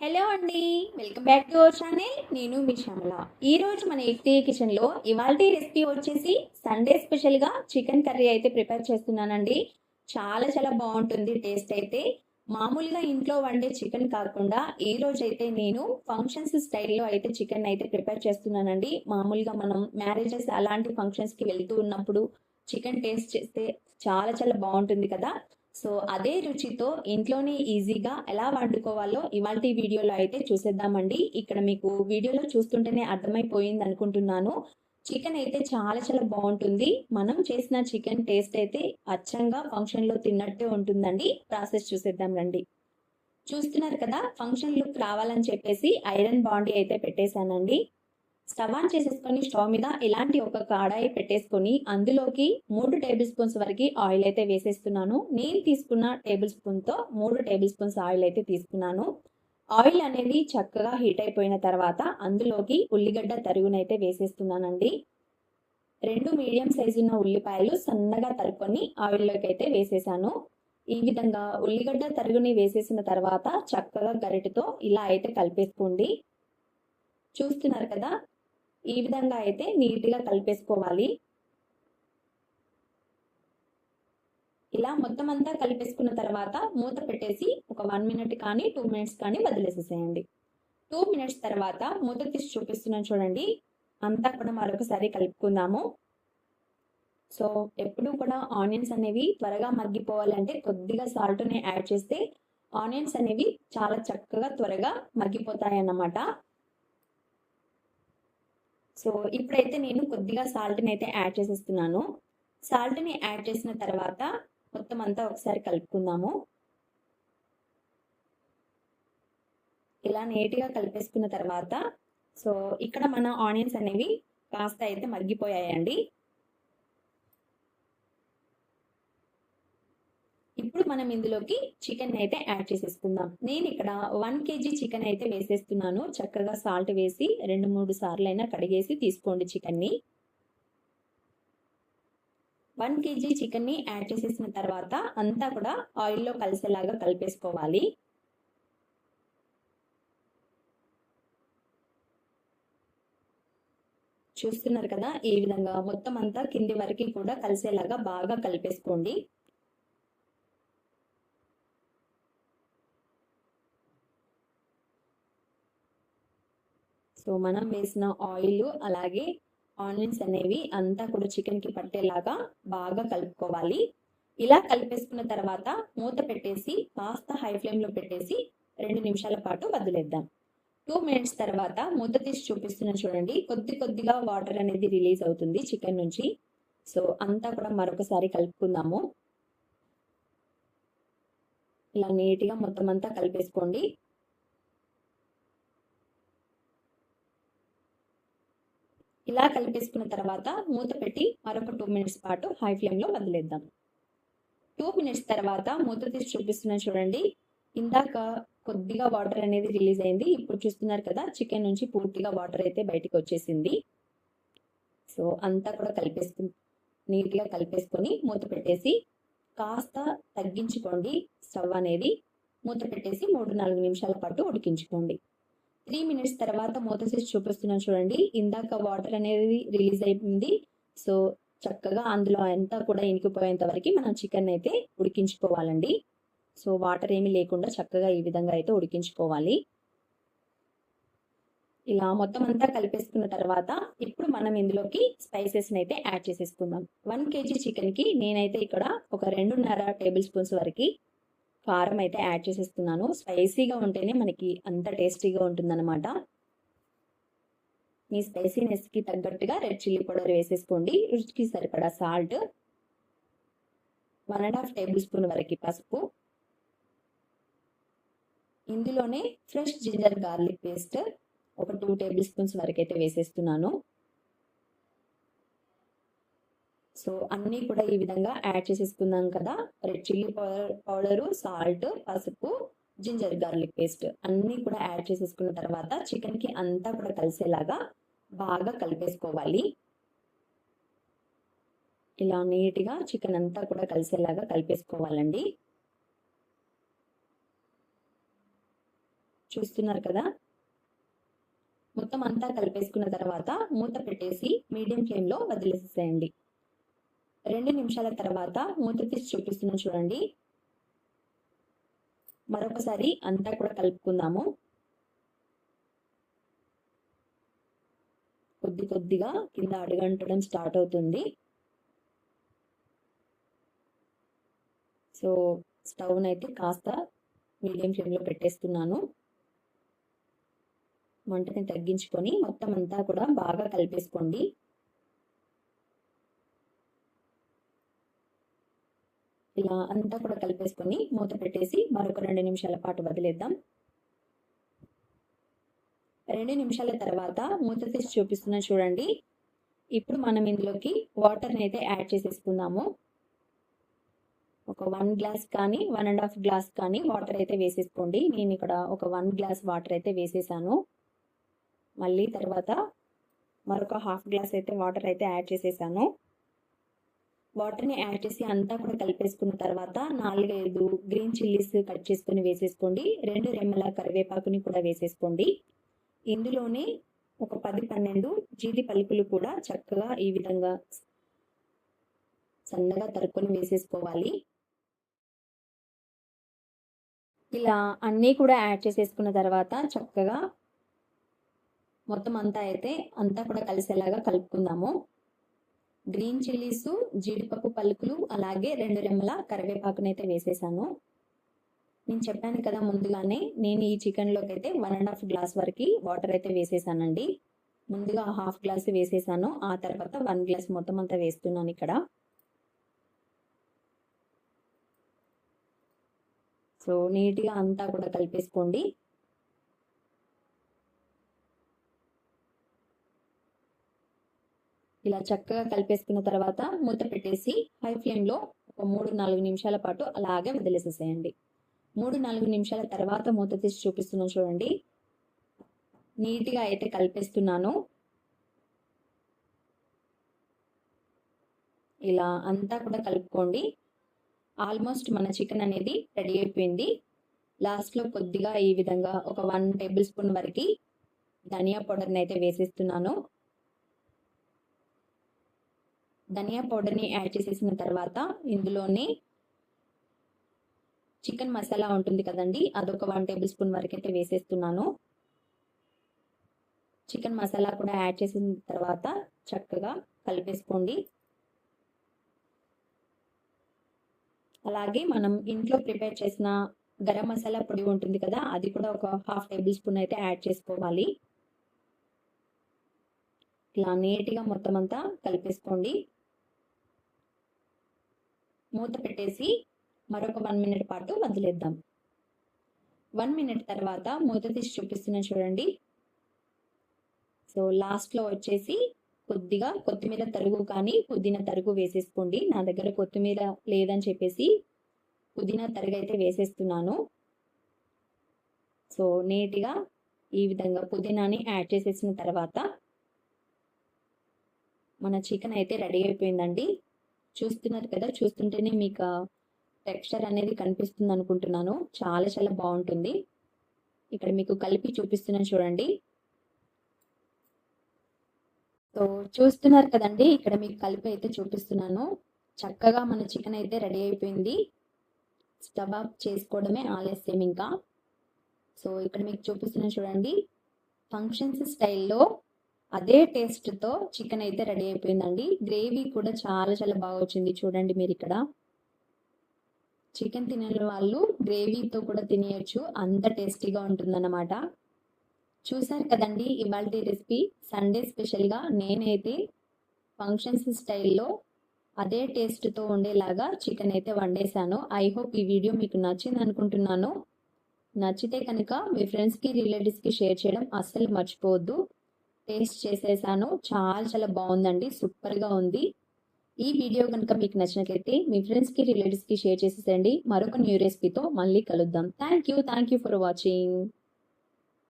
Hello అండి. Welcome back to our channel. నేను మీ శ్యామల. ఈరోజు మన ఎఫ్టీ కిచెన్లో ఇవాల్టి రెసిపీ వచ్చేసి సండే స్పెషల్గా చికెన్ కర్రీ అయితే ప్రిపేర్ చేస్తున్నానండి. చాలా చాలా బాగుంటుంది టేస్ట్ అయితే. మామూలుగా ఇంట్లో వండే చికెన్ కాకుండా ఈ రోజు అయితే నేను ఫంక్షన్స్ స్టైల్లో అయితే చికెన్ అయితే ప్రిపేర్ చేస్తున్నానండి. మామూలుగా మనం మ్యారేజెస్ అలాంటి ఫంక్షన్స్కి వెళ్తూ ఉన్నప్పుడు చికెన్ టేస్ట్ చేస్తే చాలా చాలా బాగుంటుంది కదా. సో అదే రుచితో ఇంట్లోనే ఈజీగా ఎలా వండుకోవాలో ఇవాల్టి వీడియోలో అయితే చూసేద్దామండి. ఇక్కడ మీకు వీడియోలో చూస్తుంటేనే అర్థమైపోయింది అనుకుంటున్నాను. చికెన్ అయితే చాలా చాలా బాగుంటుంది. మనం చేసిన చికెన్ టేస్ట్ అయితే అచ్చంగా ఫంక్షన్లో తిన్నట్టే ఉంటుందండి. ప్రాసెస్ చూసేద్దాం రండి. చూస్తున్నారు కదా, ఫంక్షన్ లుక్ రావాలని చెప్పేసి ఐరన్ బాండీ అయితే పెట్టేశానండి. స్టవ్ ఆన్ చేసేసుకొని స్టవ్ మీద ఇలాంటి ఒక కడాయి పెట్టేసుకొని అందులోకి 3 టేబుల్ స్పూన్స్ వరకు ఆయిల్ అయితే వేసేస్తున్నాను. నేను తీసుకున్న టేబుల్ స్పూన్తో 3 టేబుల్ స్పూన్స్ ఆయిల్ అయితే తీసుకున్నాను. ఆయిల్ అనేది చక్కగా హీట్ అయిపోయిన తర్వాత అందులోకి ఉల్లిగడ్డ తరుగునైతే వేసేస్తున్నానండి. 2 మీడియం సైజు ఉన్న ఉల్లిపాయలు సన్నగా తరుక్కొని ఆయిల్లోకి అయితే వేసేసాను. ఈ విధంగా ఉల్లిగడ్డ తరుగుని వేసేసిన తర్వాత చక్కగా గరిటెతో ఇలా అయితే కలిపేసుకోండి. చూస్తున్నారు కదా, ఈ విధంగా అయితే నీట్గా కలిపేసుకోవాలి. ఇలా మొత్తం అంతా కలిపేసుకున్న తర్వాత మూత పెట్టేసి ఒక 1 మినిట్ కానీ 2 మినిట్స్ కానీ వదిలేసేసేయండి. 2 మినిట్స్ తర్వాత మూత తీసి చూపిస్తున్నాను చూడండి. అంతా కూడా మరొకసారి కలుపుకుందాము. సో ఎప్పుడు కూడా ఆనియన్స్ అనేవి త్వరగా మగ్గిపోవాలంటే కొద్దిగా సాల్ట్ని యాడ్ చేస్తే ఆనియన్స్ అనేవి చాలా చక్కగా త్వరగా మగ్గిపోతాయి అన్నమాట. సో ఇప్పుడైతే నేను కొద్దిగా సాల్ట్ని అయితే యాడ్ చేసేస్తున్నాను. సాల్ట్ని యాడ్ చేసిన తర్వాత మొత్తం అంతా ఒకసారి కలుపుకుందాము. ఇలా నీట్గా కలిపేసుకున్న తర్వాత సో ఇక్కడ మన ఆనియన్స్ అనేవి కాస్త అయితే మగ్గిపోయాయండి. ఇప్పుడు మనం ఇందులోకి చికెన్ అయితే యాడ్ చేసేసుకుందాం. నేను ఇక్కడ 1 kg చికెన్ అయితే వేసేస్తున్నాను. చక్కగా సాల్ట్ వేసి 2-3 సార్లు అయినా కడిగేసి తీసుకోండి చికెన్ని. 1 kg చికెన్ని యాడ్ చేసేసిన తర్వాత అంతా కూడా ఆయిల్లో కలిసేలాగా కలిపేసుకోవాలి. చూస్తున్నారు కదా, ఈ విధంగా మొత్తం అంతా కింది వరకు కూడా కలిసేలాగా బాగా కలిపేసుకోండి. సో మనం వేసిన ఆయిల్ అలాగే ఆనియన్స్ అనేవి అంతా కూడా చికెన్కి పట్టేలాగా బాగా కలుపుకోవాలి. ఇలా కలిపేసుకున్న తర్వాత మూత పెట్టేసి కాస్త హై ఫ్లేమ్లో పెట్టేసి 2 నిమిషాల పాటు వదిలేద్దాం. 2 మినిట్స్ తర్వాత మూత తీసి చూపిస్తున్నాను చూడండి. కొద్దిగా వాటర్ అనేది రిలీజ్ అవుతుంది చికెన్ నుంచి. సో అంతా కూడా మరొకసారి కలుపుకుందాము. ఇలా నీట్గా మొత్తం అంతా కలిపేసుకోండి. ఇలా కలిపేసుకున్న తర్వాత మూత పెట్టి మరొక 2 మినిట్స్ పాటు హై ఫ్లేమ్లో వదిలేద్దాం. 2 మినిట్స్ తర్వాత మూత తీసి చూపిస్తున్నాను చూడండి. ఇందాక కొద్దిగా వాటర్ అనేది రిలీజ్ అయింది. ఇప్పుడు చూస్తున్నారు కదా, చికెన్ నుంచి పూర్తిగా వాటర్ అయితే బయటికి వచ్చేసింది. సో అంతా కూడా నీట్గా కలిపేసుకొని మూత పెట్టేసి కాస్త తగ్గించుకోండి స్టవ్ అనేది. మూత పెట్టేసి 3-4 నిమిషాల పాటు ఉడికించుకోండి. 3 మినిట్స్ తర్వాత మూత తీసి చూపిస్తున్నాను చూడండి. ఇందాక వాటర్ అనేది రిలీజ్ అయిపోయింది. సో చక్కగా అందులో అంతా కూడా ఇనికిపోయేంత వరకు మనం చికెన్ అయితే ఉడికించుకోవాలండి. సో వాటర్ ఏమీ లేకుండా చక్కగా ఈ విధంగా అయితే ఉడికించుకోవాలి. ఇలా మొత్తం అంతా కలిపేసుకున్న తర్వాత ఇప్పుడు మనం ఇందులోకి స్పైసెస్ని అయితే యాడ్ చేసేసుకుందాం. 1 kg చికెన్కి నేనైతే ఇక్కడ ఒక 2.5 టేబుల్ స్పూన్స్ వరకు కారం అయితే యాడ్ చేసేస్తున్నాను. స్పైసీగా ఉంటేనే మనకి అంత టేస్టీగా ఉంటుందన్నమాట. మీ స్పైసీనెస్కి తగ్గట్టుగా రెడ్ చిల్లీ పౌడర్ వేసేసుకోండి. రుచికి సరిపడా సాల్ట్, 1.5 టేబుల్ స్పూన్ వరకు పసుపు, ఇందులోనే ఫ్రెష్ జింజర్ గార్లిక్ పేస్ట్ ఒక 2 టేబుల్ స్పూన్స్ వరకు అయితే వేసేస్తున్నాను. సో అన్నీ కూడా ఈ విధంగా యాడ్ చేసేసుకున్నాం కదా. రెడ్ చిల్లీ పౌడరు, సాల్ట్, పసుపు, జింజర్ గార్లిక్ పేస్ట్ అన్నీ కూడా యాడ్ చేసేసుకున్న తర్వాత చికెన్కి అంతా కూడా కలిసేలాగా బాగా కలిపేసుకోవాలి. ఇలా నీట్గా చికెన్ అంతా కూడా కలిసేలాగా కలిపేసుకోవాలండి. చూస్తున్నారు కదా. మొత్తం అంతా కలిపేసుకున్న తర్వాత మూత పెట్టేసి మీడియం ఫ్లేమ్లో వదిలేసేసేయండి. 2 నిమిషాల తర్వాత మూత తీసి చూపిస్తున్నాను చూడండి. మరొకసారి అంతా కూడా కలుపుకుందాము. కొద్దిగా కింద అడుగంటడం స్టార్ట్ అవుతుంది. సో స్టవ్ని అయితే కాస్త మీడియం ఫ్లేమ్లో పెట్టేస్తున్నాను. మంటని తగ్గించుకొని మొత్తం అంతా కూడా బాగా కలిపేసుకోండి. ఇలా అంతా కూడా కలిపేసుకొని మూత పెట్టేసి మరొక 2 నిమిషాల పాటు వదిలేద్దాం. 2 నిమిషాల తర్వాత మూత తీసి చూపిస్తున్నా చూడండి. ఇప్పుడు మనం ఇందులోకి వాటర్ని అయితే యాడ్ చేసేసుకుందాము. ఒక 1 గ్లాస్ కానీ 1.5 గ్లాస్ కానీ వాటర్ అయితే వేసేసుకోండి. నేను ఇక్కడ ఒక 1 గ్లాస్ వాటర్ అయితే వేసేసాను. మళ్ళీ తర్వాత మరొక హాఫ్ గ్లాస్ అయితే వాటర్ అయితే యాడ్ చేసేసాను. వాటర్ని యాడ్ చేసి అంతా కూడా కలిపేసుకున్న తర్వాత 4-5 గ్రీన్ చిల్లీస్ కట్ చేసుకొని వేసేసుకోండి. 2 రెమ్మల కరివేపాకుని కూడా వేసేసుకోండి. ఇందులోనే ఒక 10-12 జీడి పలుకులు కూడా చక్కగా ఈ విధంగా సన్నగా తరుక్కొని వేసేసుకోవాలి. ఇలా అన్నీ కూడా యాడ్ చేసేసుకున్న తర్వాత చక్కగా మొత్తం అంతా కూడా కలిసేలాగా కలుపుకుందాము. గ్రీన్ చిల్లీస్, జీడిపప్పు పలుకులు, అలాగే 2 రెమ్మల కరివేపాకునైతే వేసేసాను. నేను చెప్పాను కదా ముందుగానే, నేను ఈ చికెన్లోకి అయితే 1.5 గ్లాస్ వరకు వాటర్ అయితే వేసేసానండి. ముందుగా హాఫ్ గ్లాస్ వేసేసాను, ఆ తర్వాత 1 గ్లాస్ మొత్తం అంతా వేస్తున్నాను ఇక్కడ. సో నీట్గా అంతా కూడా కలిపేసుకోండి. ఇలా చక్కగా కలిపేసుకున్న తర్వాత మూత పెట్టేసి హై ఫ్లేమ్లో ఒక 3-4 నిమిషాల పాటు అలాగే వదిలేసేసేయండి. 3-4 నిమిషాల తర్వాత మూత తీసి చూపిస్తున్నాను చూడండి. నీట్గా అయితే కలిపేస్తున్నాను. ఇలా అంతా కూడా కలుపుకోండి. ఆల్మోస్ట్ మన చికెన్ అనేది రెడీ అయిపోయింది. లాస్ట్లో కొద్దిగా ఈ విధంగా ఒక 1 టేబుల్ స్పూన్ వరకు ధనియా పౌడర్ని అయితే వేసేస్తున్నాను. ధనియా పౌడర్ని యాడ్ చేసేసిన తర్వాత ఇందులోనే చికెన్ మసాలా ఉంటుంది కదండి, అదొక 1 టేబుల్ స్పూన్ వరకు అయితే వేసేస్తున్నాను. చికెన్ మసాలా కూడా యాడ్ చేసిన తర్వాత చక్కగా కలిపేసుకోండి. అలాగే మనం ఇంట్లో ప్రిపేర్ చేసిన గరం మసాలా పొడి ఉంటుంది కదా, అది కూడా ఒక 1/2 టేబుల్ స్పూన్ అయితే యాడ్ చేసుకోవాలి. ఇలా నీట్గా మొత్తం అంతా కలిపేసుకోండి. మూత పెట్టేసి మరొక 1 మినిట్ పాటు వదిలేద్దాం. 1 మినిట్ తర్వాత మూత తీసి చూపిస్తున్నాను చూడండి. సో లాస్ట్లో వచ్చేసి కొద్దిగా కొత్తిమీర తరుగు కానీ పుదీనా తరుగు వేసేసుకోండి. నా దగ్గర కొత్తిమీర లేదని చెప్పేసి పుదీనా తరుగు అయితే వేసేస్తున్నాను. సో నీట్గా ఈ విధంగా పుదీనాని యాడ్ చేసేసిన తర్వాత మన చికెన్ అయితే రెడీ అయిపోయిందండి. చూస్తున్నారు కదా, చూస్తుంటేనే మీకు టెక్స్చర్ అనేది కనిపిస్తుంది అనుకుంటున్నాను. చాలా చాలా బాగుంటుంది. ఇక్కడ మీకు కలిపి చూపిస్తున్నాను చూడండి. సో చూస్తున్నారు కదండి, ఇక్కడ మీకు కలిపి అయితే చూపిస్తున్నాను. చక్కగా మన చికెన్ అయితే రెడీ అయిపోయింది. స్టవ్ ఆఫ్ చేసుకోవడమే ఆలస్యం ఇంకా. సో ఇక్కడ మీకు చూపిస్తున్నాను చూడండి. ఫంక్షన్స్ స్టైల్లో అదే టేస్ట్తో చికెన్ అయితే రెడీ అయిపోయిందండి. గ్రేవీ కూడా చాలా చాలా బాగా వచ్చింది. చూడండి మీరు ఇక్కడ చికెన్ తినే వాళ్ళు గ్రేవీతో కూడా తినేయచ్చు, అంత టేస్టీగా ఉంటుందన్నమాట. చూసారు కదండి ఇవాళ రెసిపీ. సండే స్పెషల్గా నేనైతే ఫంక్షన్స్ స్టైల్లో అదే టేస్ట్తో ఉండేలాగా చికెన్ అయితే వండేశాను. ఐ హోప్ ఈ వీడియో మీకు నచ్చింది అనుకుంటున్నాను. నచ్చితే కనుక మీ ఫ్రెండ్స్కి, రిలేటివ్స్కి షేర్ చేయడం అస్సలు మర్చిపోవద్దు. టేస్ట్ చేసేసాను, చాలా చాలా బాగుందండి, సూపర్గా ఉంది. ఈ వీడియో కనుక మీకు నచ్చినట్లయితే మీ ఫ్రెండ్స్కి, రిలేటివ్స్కి షేర్ చేసేసండి. మరొక న్యూ రెసిపీతో మళ్ళీ కలుద్దాం. Thank you for watching.